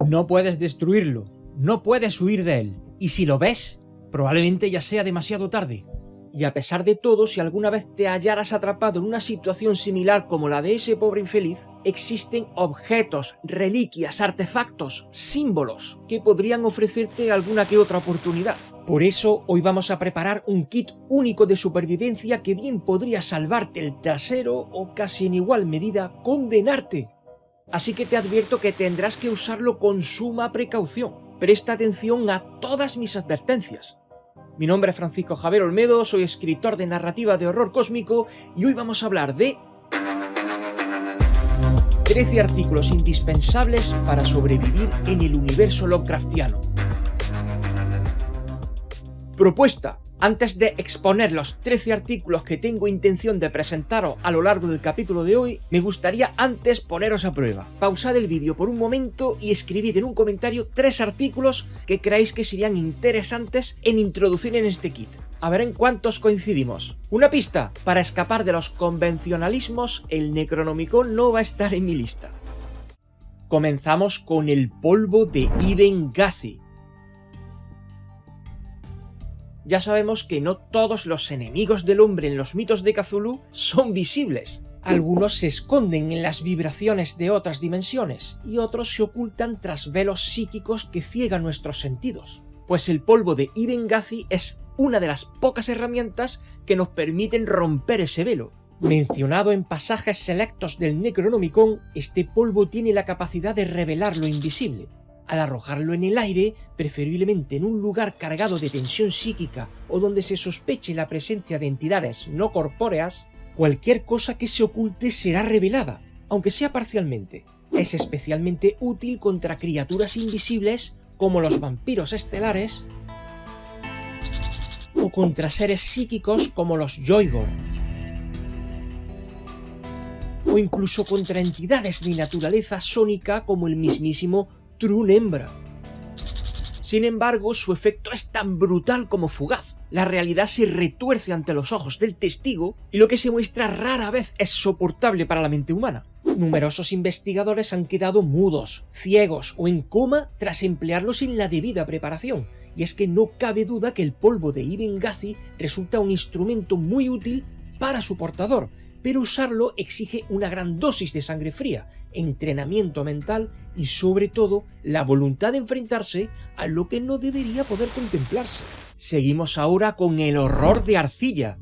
No puedes destruirlo, no puedes huir de él, y si lo ves, probablemente ya sea demasiado tarde. Y a pesar de todo, si alguna vez te hallaras atrapado en una situación similar como la de ese pobre infeliz, existen objetos, reliquias, artefactos, símbolos que podrían ofrecerte alguna que otra oportunidad. Por eso hoy vamos a preparar un kit único de supervivencia que bien podría salvarte el trasero o casi en igual medida condenarte. Así que te advierto que tendrás que usarlo con suma precaución. Presta atención a todas mis advertencias. Mi nombre es Francisco Javier Olmedo, soy escritor de narrativa de horror cósmico y hoy vamos a hablar de 13 artículos indispensables para sobrevivir en el universo Lovecraftiano. Propuesta. Antes de exponer los 13 artículos que tengo intención de presentaros a lo largo del capítulo de hoy, me gustaría antes poneros a prueba. Pausad el vídeo por un momento y escribid en un comentario 3 artículos que creáis que serían interesantes en introducir en este kit. A ver en cuántos coincidimos. Una pista: para escapar de los convencionalismos, el Necronomicon no va a estar en mi lista. Comenzamos con el polvo de Ibn Ghazi. Ya sabemos que no todos los enemigos del hombre en los mitos de Cthulhu son visibles. Algunos se esconden en las vibraciones de otras dimensiones y otros se ocultan tras velos psíquicos que ciegan nuestros sentidos. Pues el polvo de Ibn Ghazi es una de las pocas herramientas que nos permiten romper ese velo. Mencionado en pasajes selectos del Necronomicon, este polvo tiene la capacidad de revelar lo invisible. Al arrojarlo en el aire, preferiblemente en un lugar cargado de tensión psíquica o donde se sospeche la presencia de entidades no corpóreas, cualquier cosa que se oculte será revelada, aunque sea parcialmente. Es especialmente útil contra criaturas invisibles como los vampiros estelares o contra seres psíquicos como los Yoigor, o incluso contra entidades de naturaleza sónica como el mismísimo Trunembra. Sin embargo, su efecto es tan brutal como fugaz. La realidad se retuerce ante los ojos del testigo y lo que se muestra rara vez es soportable para la mente humana. Numerosos investigadores han quedado mudos, ciegos o en coma tras emplearlo sin la debida preparación, y es que no cabe duda que el polvo de Ibn Ghazi resulta un instrumento muy útil para su portador, pero usarlo exige una gran dosis de sangre fría, entrenamiento mental y sobre todo la voluntad de enfrentarse a lo que no debería poder contemplarse. Seguimos ahora con el horror de arcilla.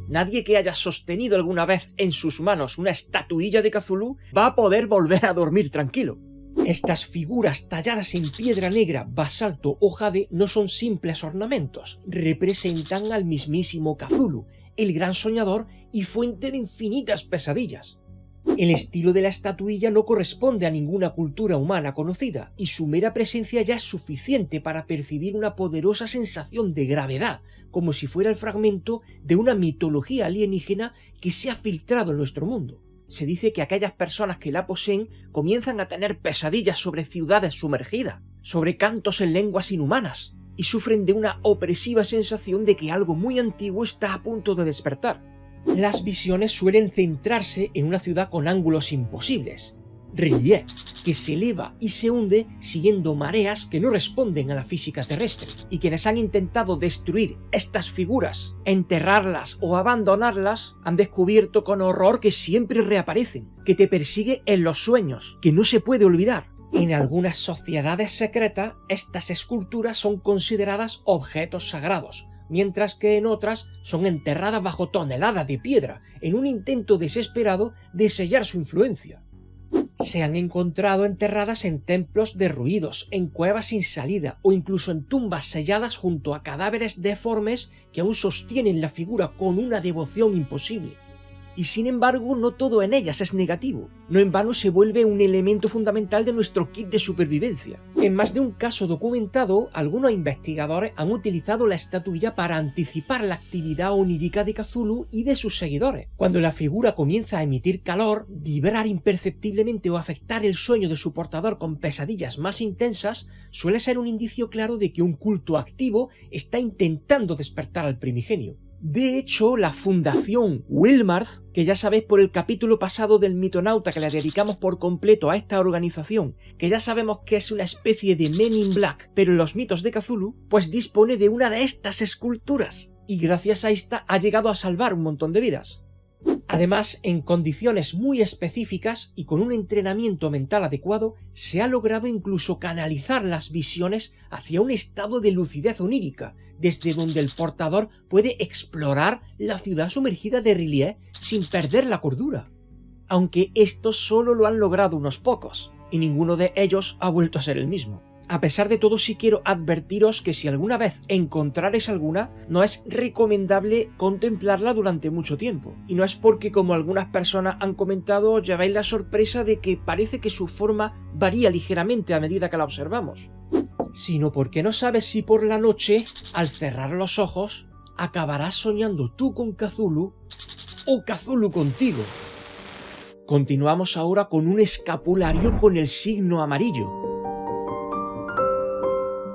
Nadie que haya sostenido alguna vez en sus manos una estatuilla de Cthulhu va a poder volver a dormir tranquilo. Estas figuras talladas en piedra negra, basalto o jade no son simples ornamentos, representan al mismísimo Cthulhu, el gran soñador y fuente de infinitas pesadillas. El estilo de la estatuilla no corresponde a ninguna cultura humana conocida, y su mera presencia ya es suficiente para percibir una poderosa sensación de gravedad, como si fuera el fragmento de una mitología alienígena que se ha filtrado en nuestro mundo. Se dice que aquellas personas que la poseen comienzan a tener pesadillas sobre ciudades sumergidas, sobre cantos en lenguas inhumanas, y sufren de una opresiva sensación de que algo muy antiguo está a punto de despertar. Las visiones suelen centrarse en una ciudad con ángulos imposibles, relief, que se eleva y se hunde siguiendo mareas que no responden a la física terrestre, y quienes han intentado destruir estas figuras, enterrarlas o abandonarlas, han descubierto con horror que siempre reaparecen, que te persigue en los sueños, que no se puede olvidar. En algunas sociedades secretas, estas esculturas son consideradas objetos sagrados, mientras que en otras son enterradas bajo toneladas de piedra, en un intento desesperado de sellar su influencia. Se han encontrado enterradas en templos derruidos, en cuevas sin salida o incluso en tumbas selladas junto a cadáveres deformes que aún sostienen la figura con una devoción imposible. Y sin embargo, no todo en ellas es negativo. No en vano se vuelve un elemento fundamental de nuestro kit de supervivencia. En más de un caso documentado, algunos investigadores han utilizado la estatuilla para anticipar la actividad onírica de Cthulhu y de sus seguidores. Cuando la figura comienza a emitir calor, vibrar imperceptiblemente o afectar el sueño de su portador con pesadillas más intensas, suele ser un indicio claro de que un culto activo está intentando despertar al primigenio. De hecho, la Fundación Wilmarth, que ya sabéis por el capítulo pasado del Mitonauta que le dedicamos por completo a esta organización, que ya sabemos que es una especie de Men in Black, pero en los mitos de Cthulhu, pues dispone de una de estas esculturas, y gracias a esta ha llegado a salvar un montón de vidas. Además, en condiciones muy específicas y con un entrenamiento mental adecuado, se ha logrado incluso canalizar las visiones hacia un estado de lucidez onírica, desde donde el portador puede explorar la ciudad sumergida de R'lyeh sin perder la cordura. Aunque esto solo lo han logrado unos pocos, y ninguno de ellos ha vuelto a ser el mismo. A pesar de todo, sí quiero advertiros que si alguna vez encontraréis alguna, no es recomendable contemplarla durante mucho tiempo. Y no es porque, como algunas personas han comentado, lleváis la sorpresa de que parece que su forma varía ligeramente a medida que la observamos, sino porque no sabes si por la noche, al cerrar los ojos, acabarás soñando tú con Cthulhu o Cthulhu contigo. Continuamos ahora con un escapulario con el signo amarillo.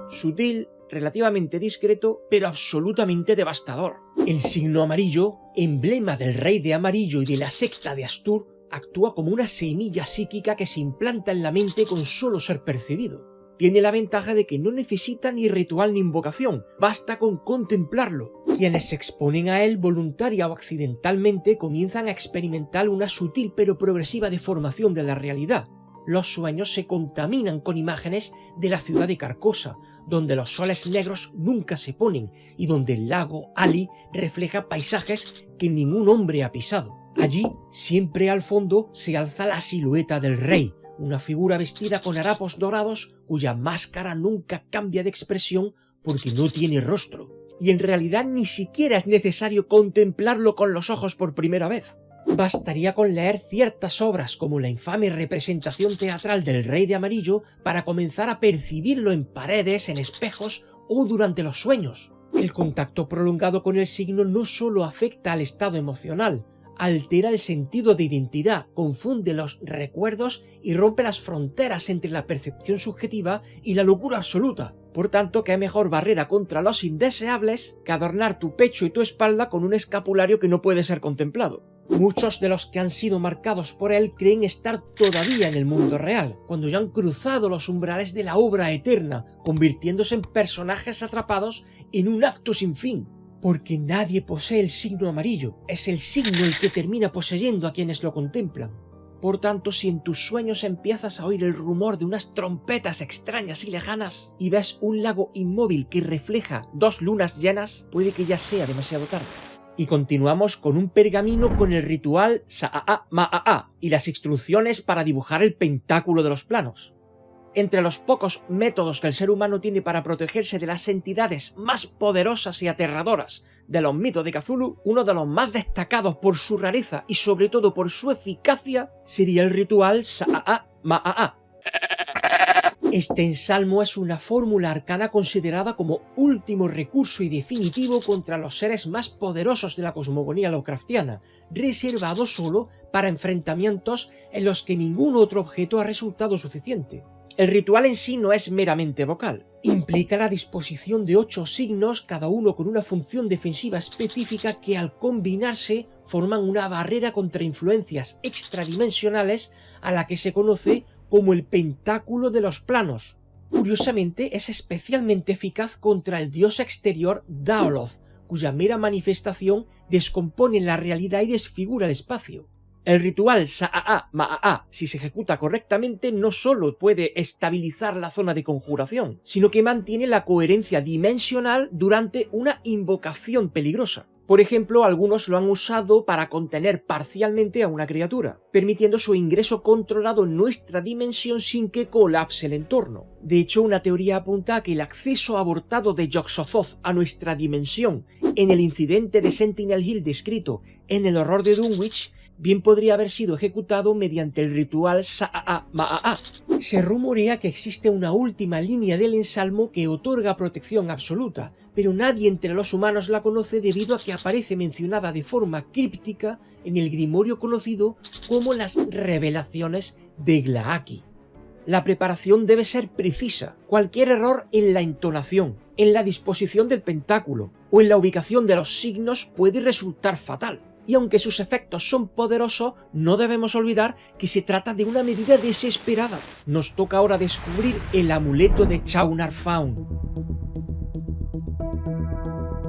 Sutil, relativamente discreto, pero absolutamente devastador. El signo amarillo, emblema del rey de amarillo y de la secta de Astur, actúa como una semilla psíquica que se implanta en la mente con solo ser percibido. Tiene la ventaja de que no necesita ni ritual ni invocación, basta con contemplarlo. Quienes se exponen a él voluntaria o accidentalmente comienzan a experimentar una sutil pero progresiva deformación de la realidad. Los sueños se contaminan con imágenes de la ciudad de Carcosa, donde los soles negros nunca se ponen y donde el lago Ali refleja paisajes que ningún hombre ha pisado. Allí, siempre al fondo, se alza la silueta del rey, una figura vestida con harapos dorados cuya máscara nunca cambia de expresión porque no tiene rostro. Y en realidad ni siquiera es necesario contemplarlo con los ojos por primera vez. Bastaría con leer ciertas obras como la infame representación teatral del Rey de Amarillo para comenzar a percibirlo en paredes, en espejos o durante los sueños. El contacto prolongado con el signo no solo afecta al estado emocional, altera el sentido de identidad, confunde los recuerdos y rompe las fronteras entre la percepción subjetiva y la locura absoluta. Por tanto, qué mejor barrera contra los indeseables que adornar tu pecho y tu espalda con un escapulario que no puede ser contemplado. Muchos de los que han sido marcados por él creen estar todavía en el mundo real, cuando ya han cruzado los umbrales de la obra eterna, convirtiéndose en personajes atrapados en un acto sin fin. Porque nadie posee el signo amarillo, es el signo el que termina poseyendo a quienes lo contemplan. Por tanto, si en tus sueños empiezas a oír el rumor de unas trompetas extrañas y lejanas y ves un lago inmóvil que refleja 2 lunas llenas, puede que ya sea demasiado tarde. Y continuamos con un pergamino con el ritual Sa'aa Ma'aa y las instrucciones para dibujar el pentáculo de los planos. Entre los pocos métodos que el ser humano tiene para protegerse de las entidades más poderosas y aterradoras de los mitos de Cthulhu, uno de los más destacados por su rareza y sobre todo por su eficacia sería el ritual Sa'aa Ma'aa. Este ensalmo es una fórmula arcana considerada como último recurso y definitivo contra los seres más poderosos de la cosmogonía lovecraftiana, reservado solo para enfrentamientos en los que ningún otro objeto ha resultado suficiente. El ritual en sí no es meramente vocal, implica la disposición de 8 signos, cada uno con una función defensiva específica que al combinarse forman una barrera contra influencias extradimensionales a la que se conoce como el pentáculo de los planos. Curiosamente, es especialmente eficaz contra el dios exterior Daoloth, cuya mera manifestación descompone la realidad y desfigura el espacio. El ritual Sa'aa Ma'aa, si se ejecuta correctamente, no solo puede estabilizar la zona de conjuración, sino que mantiene la coherencia dimensional durante una invocación peligrosa. Por ejemplo, algunos lo han usado para contener parcialmente a una criatura, permitiendo su ingreso controlado en nuestra dimensión sin que colapse el entorno. De hecho, una teoría apunta a que el acceso abortado de Yog-Sothoth a nuestra dimensión en el incidente de Sentinel Hill descrito en El horror de Dunwich bien podría haber sido ejecutado mediante el ritual Sa'aa Ma'aa. Se rumorea que existe una última línea del ensalmo que otorga protección absoluta, pero nadie entre los humanos la conoce debido a que aparece mencionada de forma críptica en el grimorio conocido como las Revelaciones de Glaaki. La preparación debe ser precisa. Cualquier error en la entonación, en la disposición del pentáculo o en la ubicación de los signos puede resultar fatal. Y aunque sus efectos son poderosos, no debemos olvidar que se trata de una medida desesperada. Nos toca ahora descubrir el amuleto de Chaunarfaun.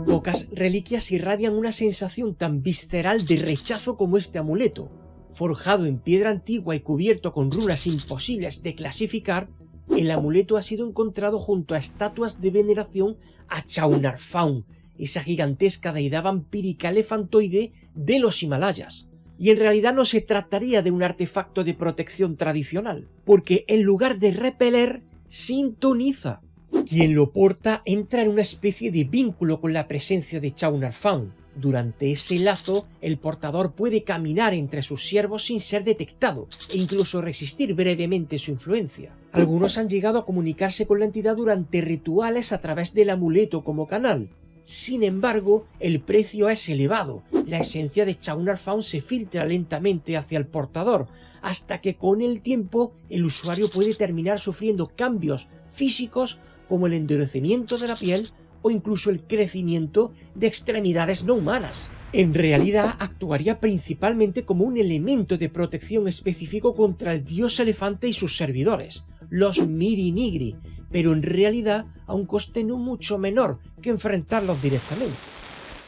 Pocas reliquias irradian una sensación tan visceral de rechazo como este amuleto. Forjado en piedra antigua y cubierto con runas imposibles de clasificar, el amuleto ha sido encontrado junto a estatuas de veneración a Chaunarfaun, esa gigantesca deidad vampírica elefantoide de los Himalayas. Y en realidad no se trataría de un artefacto de protección tradicional, porque en lugar de repeler, sintoniza. Quien lo porta entra en una especie de vínculo con la presencia de Chaunarfaun. Durante ese lazo, el portador puede caminar entre sus siervos sin ser detectado e incluso resistir brevemente su influencia. Algunos han llegado a comunicarse con la entidad durante rituales a través del amuleto como canal. Sin embargo, el precio es elevado. La esencia de Chaunarfaun se filtra lentamente hacia el portador, hasta que con el tiempo el usuario puede terminar sufriendo cambios físicos como el endurecimiento de la piel o incluso el crecimiento de extremidades no humanas. En realidad actuaría principalmente como un elemento de protección específico contra el dios elefante y sus servidores, los Miri-Nigri, pero en realidad a un coste no mucho menor que enfrentarlos directamente.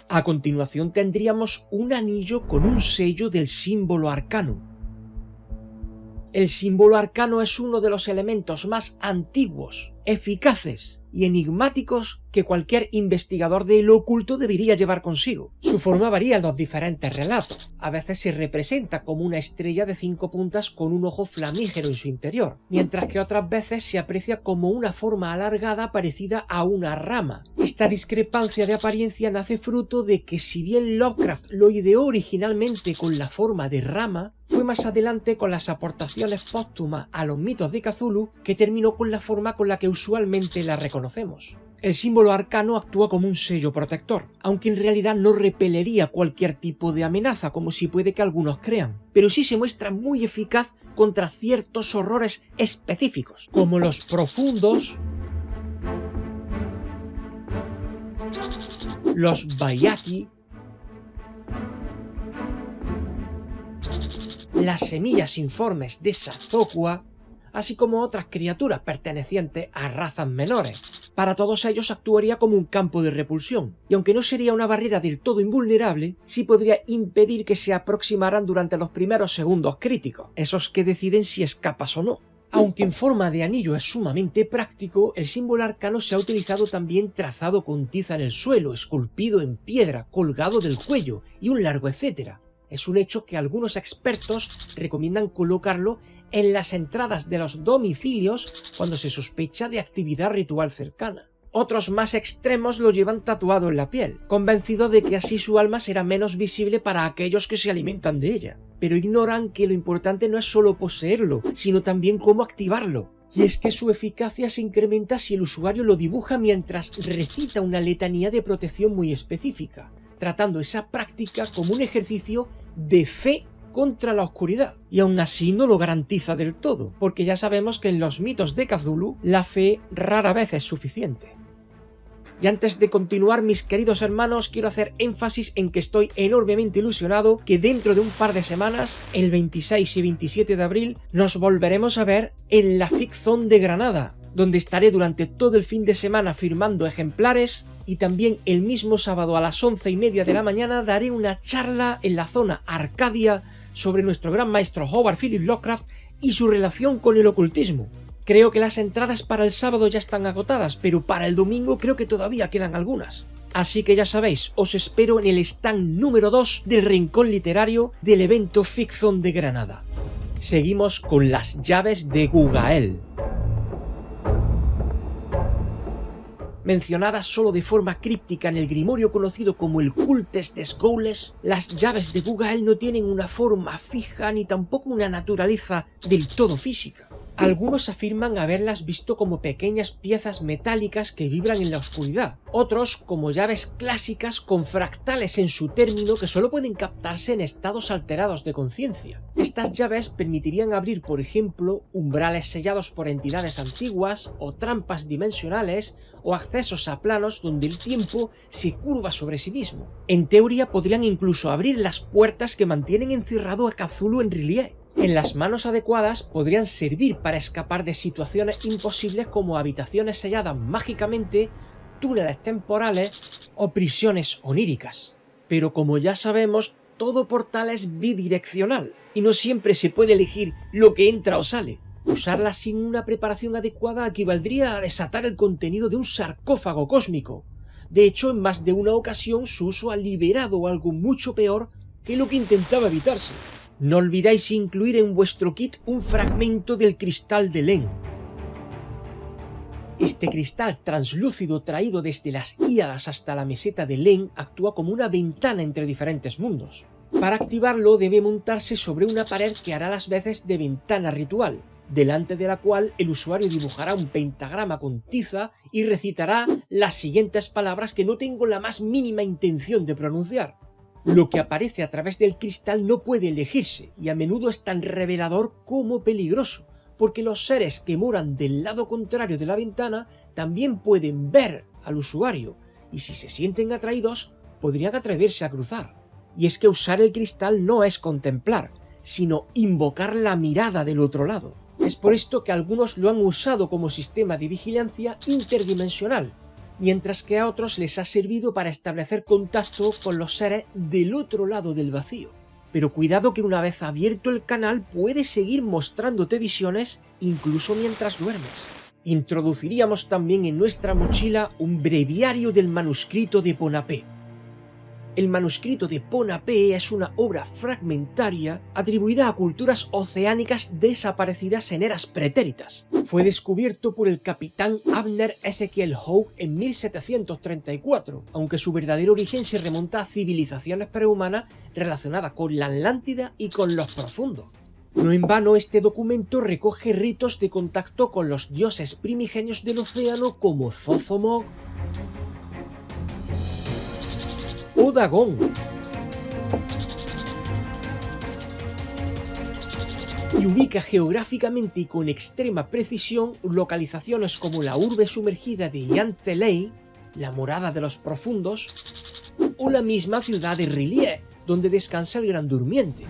A continuación tendríamos un anillo con un sello del símbolo arcano. El símbolo arcano es uno de los elementos más antiguos, eficaces y enigmáticos que cualquier investigador de lo oculto debería llevar consigo. Su forma varía en los diferentes relatos. A veces se representa como una estrella de 5 puntas con un ojo flamígero en su interior, mientras que otras veces se aprecia como una forma alargada parecida a una rama. Esta discrepancia de apariencia nace fruto de que si bien Lovecraft lo ideó originalmente con la forma de rama, fue más adelante con las aportaciones póstumas a los mitos de Cthulhu que terminó con la forma con la que usualmente la reconocemos. El símbolo arcano actúa como un sello protector, aunque en realidad no repelería cualquier tipo de amenaza como si puede que algunos crean, pero sí se muestra muy eficaz contra ciertos horrores específicos, como los profundos, los Bayaki, las semillas informes de Sazokua, así como otras criaturas pertenecientes a razas menores. Para todos ellos actuaría como un campo de repulsión, y aunque no sería una barrera del todo invulnerable, sí podría impedir que se aproximaran durante los primeros segundos críticos, esos que deciden si escapas o no. Aunque en forma de anillo es sumamente práctico, el símbolo arcano se ha utilizado también trazado con tiza en el suelo, esculpido en piedra, colgado del cuello y un largo etcétera. Es un hecho que algunos expertos recomiendan colocarlo en las entradas de los domicilios cuando se sospecha de actividad ritual cercana. Otros más extremos lo llevan tatuado en la piel, convencidos de que así su alma será menos visible para aquellos que se alimentan de ella. Pero ignoran que lo importante no es solo poseerlo, sino también cómo activarlo. Y es que su eficacia se incrementa si el usuario lo dibuja mientras recita una letanía de protección muy específica, tratando esa práctica como un ejercicio de fe contra la oscuridad. Y aún así no lo garantiza del todo, porque ya sabemos que en los mitos de Cthulhu la fe rara vez es suficiente. Y antes de continuar, mis queridos hermanos, quiero hacer énfasis en que estoy enormemente ilusionado que dentro de un par de semanas, el 26 y 27 de abril, nos volveremos a ver en la Fic Zone de Granada, donde estaré durante todo el fin de semana firmando ejemplares, y también el mismo sábado a las 11:30 de la mañana daré una charla en la zona Arcadia sobre nuestro gran maestro Howard Phillips Lovecraft y su relación con el ocultismo. Creo que las entradas para el sábado ya están agotadas, pero para el domingo creo que todavía quedan algunas. Así que ya sabéis, os espero en el stand número 2 del Rincón Literario del evento Fic Zone de Granada. Seguimos con las llaves de Gugael. Mencionadas solo de forma críptica en el grimorio conocido como el Cultes des Ghoules, las llaves de Gugael no tienen una forma fija ni tampoco una naturaleza del todo física. Algunos afirman haberlas visto como pequeñas piezas metálicas que vibran en la oscuridad, otros como llaves clásicas con fractales en su término que solo pueden captarse en estados alterados de conciencia. Estas llaves permitirían abrir, por ejemplo, umbrales sellados por entidades antiguas, o trampas dimensionales, o accesos a planos donde el tiempo se curva sobre sí mismo. En teoría podrían incluso abrir las puertas que mantienen encerrado a Cthulhu en R'lyeh. En las manos adecuadas podrían servir para escapar de situaciones imposibles como habitaciones selladas mágicamente, túneles temporales o prisiones oníricas. Pero como ya sabemos, todo portal es bidireccional y no siempre se puede elegir lo que entra o sale. Usarla sin una preparación adecuada equivaldría a desatar el contenido de un sarcófago cósmico. De hecho, en más de una ocasión su uso ha liberado algo mucho peor que lo que intentaba evitarse. No olvidáis incluir en vuestro kit un fragmento del cristal de Len. Este cristal translúcido traído desde las Híadas hasta la meseta de Len actúa como una ventana entre diferentes mundos. Para activarlo debe montarse sobre una pared que hará las veces de ventana ritual, delante de la cual el usuario dibujará un pentagrama con tiza y recitará las siguientes palabras que no tengo la más mínima intención de pronunciar. Lo que aparece a través del cristal no puede elegirse y a menudo es tan revelador como peligroso, porque los seres que moran del lado contrario de la ventana también pueden ver al usuario y si se sienten atraídos podrían atreverse a cruzar. Y es que usar el cristal no es contemplar, sino invocar la mirada del otro lado. Es por esto que algunos lo han usado como sistema de vigilancia interdimensional, mientras que a otros les ha servido para establecer contacto con los seres del otro lado del vacío. Pero cuidado que una vez abierto el canal puede seguir mostrándote visiones incluso mientras duermes. Introduciríamos también en nuestra mochila un breviario del manuscrito de Ponapé. El manuscrito de Ponapé es una obra fragmentaria atribuida a culturas oceánicas desaparecidas en eras pretéritas. Fue descubierto por el capitán Abner Ezekiel Hogg en 1734, aunque su verdadero origen se remonta a civilizaciones prehumanas relacionadas con la Atlántida y con los profundos. No en vano este documento recoge ritos de contacto con los dioses primigenios del océano como Zozomoc o Dagón. Y ubica geográficamente y con extrema precisión localizaciones como la urbe sumergida de Yantelei, la morada de los profundos, o la misma ciudad de R'lyeh, donde descansa el Gran Durmiente.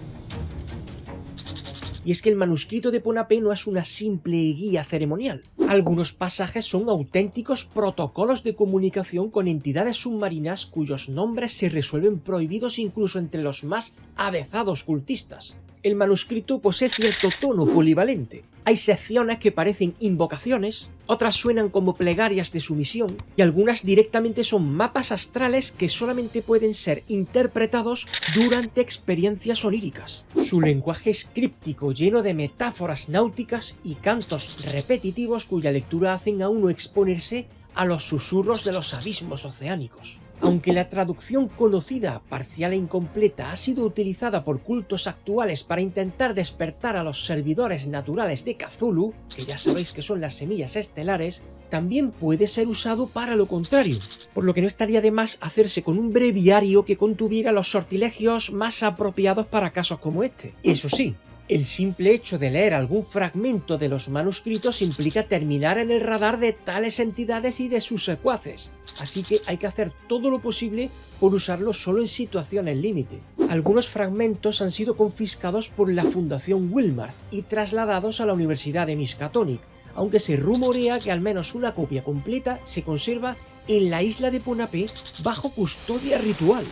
Y es que el manuscrito de Ponapé no es una simple guía ceremonial. Algunos pasajes son auténticos protocolos de comunicación con entidades submarinas cuyos nombres se resuelven prohibidos incluso entre los más avezados cultistas. El manuscrito posee cierto tono polivalente. Hay secciones que parecen invocaciones, otras suenan como plegarias de sumisión y algunas directamente son mapas astrales que solamente pueden ser interpretados durante experiencias oníricas. Su lenguaje es críptico, lleno de metáforas náuticas y cantos repetitivos cuya lectura hacen a uno exponerse a los susurros de los abismos oceánicos. Aunque la traducción conocida, parcial e incompleta, ha sido utilizada por cultos actuales para intentar despertar a los servidores naturales de Cthulhu, que ya sabéis que son las semillas estelares, también puede ser usado para lo contrario, por lo que no estaría de más hacerse con un breviario que contuviera los sortilegios más apropiados para casos como este. Eso sí, el simple hecho de leer algún fragmento de los manuscritos implica terminar en el radar de tales entidades y de sus secuaces, así que hay que hacer todo lo posible por usarlo solo en situaciones límite. Algunos fragmentos han sido confiscados por la Fundación Wilmarth y trasladados a la Universidad de Miskatonic, aunque se rumorea que al menos una copia completa se conserva en la isla de Ponapé bajo custodia ritual.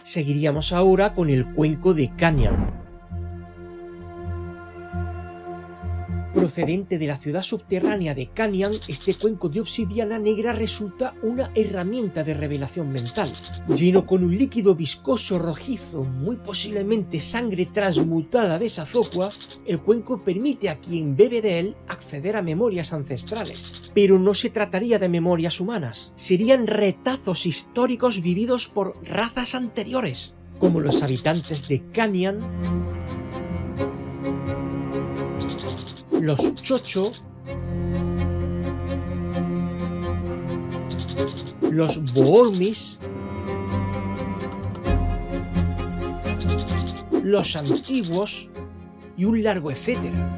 Seguiríamos ahora con el cuenco de Canyan. Procedente de la ciudad subterránea de Canyan, este cuenco de obsidiana negra resulta una herramienta de revelación mental. Lleno con un líquido viscoso rojizo, muy posiblemente sangre transmutada de Sazocua, el cuenco permite a quien bebe de él acceder a memorias ancestrales. Pero no se trataría de memorias humanas, serían retazos históricos vividos por razas anteriores, como los habitantes de Canyan los chocho, los boormis, los antiguos y un largo etcétera.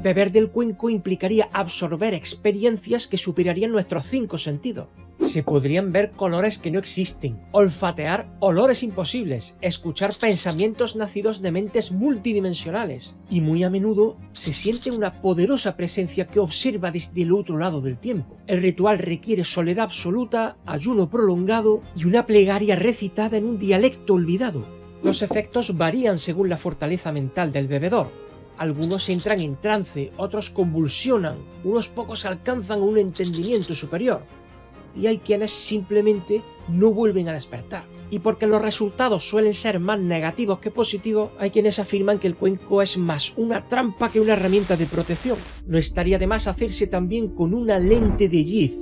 Beber del cuenco implicaría absorber experiencias que superarían nuestros 5 sentidos. Se podrían ver colores que no existen, olfatear olores imposibles, escuchar pensamientos nacidos de mentes multidimensionales, y muy a menudo se siente una poderosa presencia que observa desde el otro lado del tiempo. El ritual requiere soledad absoluta, ayuno prolongado y una plegaria recitada en un dialecto olvidado. Los efectos varían según la fortaleza mental del bebedor. Algunos entran en trance, otros convulsionan, unos pocos alcanzan un entendimiento superior, y hay quienes simplemente no vuelven a despertar. Y porque los resultados suelen ser más negativos que positivos, hay quienes afirman que el cuenco es más una trampa que una herramienta de protección. No estaría de más hacerse también con una lente de Yith.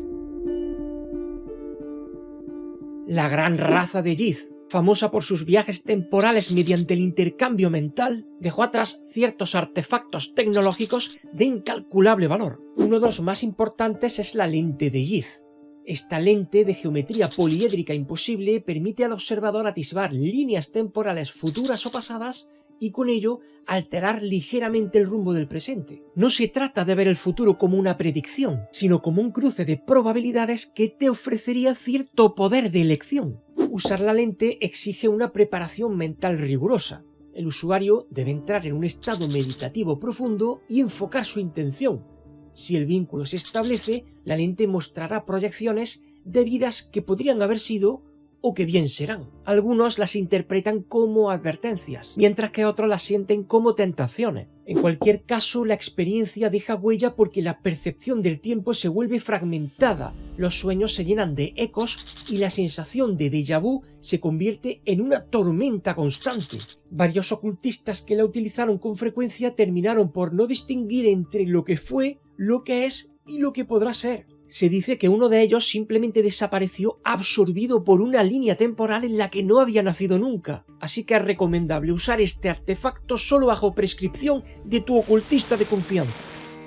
La gran raza de Yith, famosa por sus viajes temporales mediante el intercambio mental, dejó atrás ciertos artefactos tecnológicos de incalculable valor. Uno de los más importantes es la lente de Yith. Esta lente de geometría poliédrica imposible permite al observador atisbar líneas temporales futuras o pasadas y con ello alterar ligeramente el rumbo del presente. No se trata de ver el futuro como una predicción, sino como un cruce de probabilidades que te ofrecería cierto poder de elección. Usar la lente exige una preparación mental rigurosa. El usuario debe entrar en un estado meditativo profundo y enfocar su intención. Si el vínculo se establece, la lente mostrará proyecciones de vidas que podrían haber sido o que bien serán. Algunos las interpretan como advertencias, mientras que otros las sienten como tentaciones. En cualquier caso, la experiencia deja huella porque la percepción del tiempo se vuelve fragmentada, los sueños se llenan de ecos y la sensación de déjà vu se convierte en una tormenta constante. Varios ocultistas que la utilizaron con frecuencia terminaron por no distinguir entre lo que fue, lo que es y lo que podrá ser. Se dice que uno de ellos simplemente desapareció absorbido por una línea temporal en la que no había nacido nunca. Así que es recomendable usar este artefacto solo bajo prescripción de tu ocultista de confianza.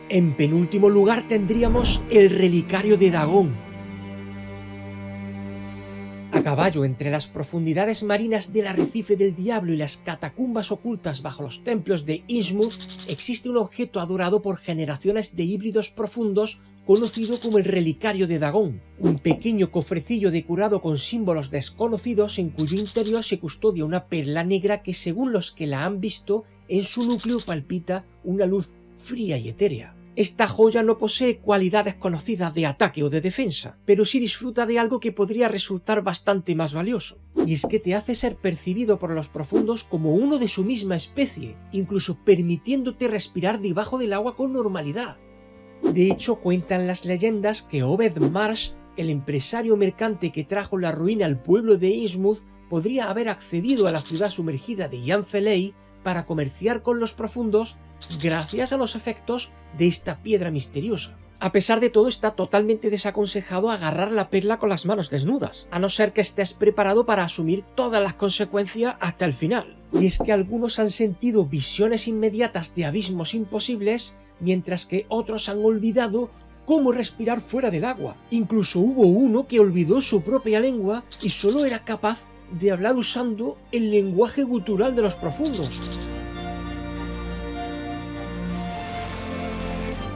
En penúltimo lugar tendríamos el relicario de Dagón. A caballo entre las profundidades marinas del arrecife del diablo y las catacumbas ocultas bajo los templos de Innsmouth existe un objeto adorado por generaciones de híbridos profundos conocido como el relicario de Dagón, un pequeño cofrecillo decorado con símbolos desconocidos en cuyo interior se custodia una perla negra que, según los que la han visto, en su núcleo palpita una luz fría y etérea. Esta joya no posee cualidades conocidas de ataque o de defensa, pero sí disfruta de algo que podría resultar bastante más valioso, y es que te hace ser percibido por los profundos como uno de su misma especie, incluso permitiéndote respirar debajo del agua con normalidad. De hecho, cuentan las leyendas que Obed Marsh, el empresario mercante que trajo la ruina al pueblo de Innsmouth, podría haber accedido a la ciudad sumergida de Yanfelei para comerciar con los profundos gracias a los efectos de esta piedra misteriosa. A pesar de todo, está totalmente desaconsejado agarrar la perla con las manos desnudas, a no ser que estés preparado para asumir todas las consecuencias hasta el final. Y es que algunos han sentido visiones inmediatas de abismos imposibles, mientras que otros han olvidado cómo respirar fuera del agua. Incluso hubo uno que olvidó su propia lengua y solo era capaz de hablar usando el lenguaje gutural de los profundos.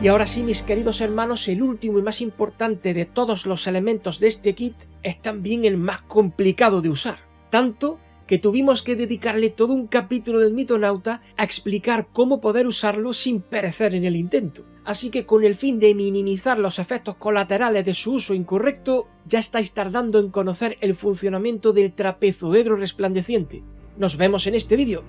Y ahora sí, mis queridos hermanos, el último y más importante de todos los elementos de este kit es también el más complicado de usar. Tanto que tuvimos que dedicarle todo un capítulo del Mitonauta a explicar cómo poder usarlo sin perecer en el intento. Así que con el fin de minimizar los efectos colaterales de su uso incorrecto, ya estáis tardando en conocer el funcionamiento del trapezoedro resplandeciente. Nos vemos en este vídeo.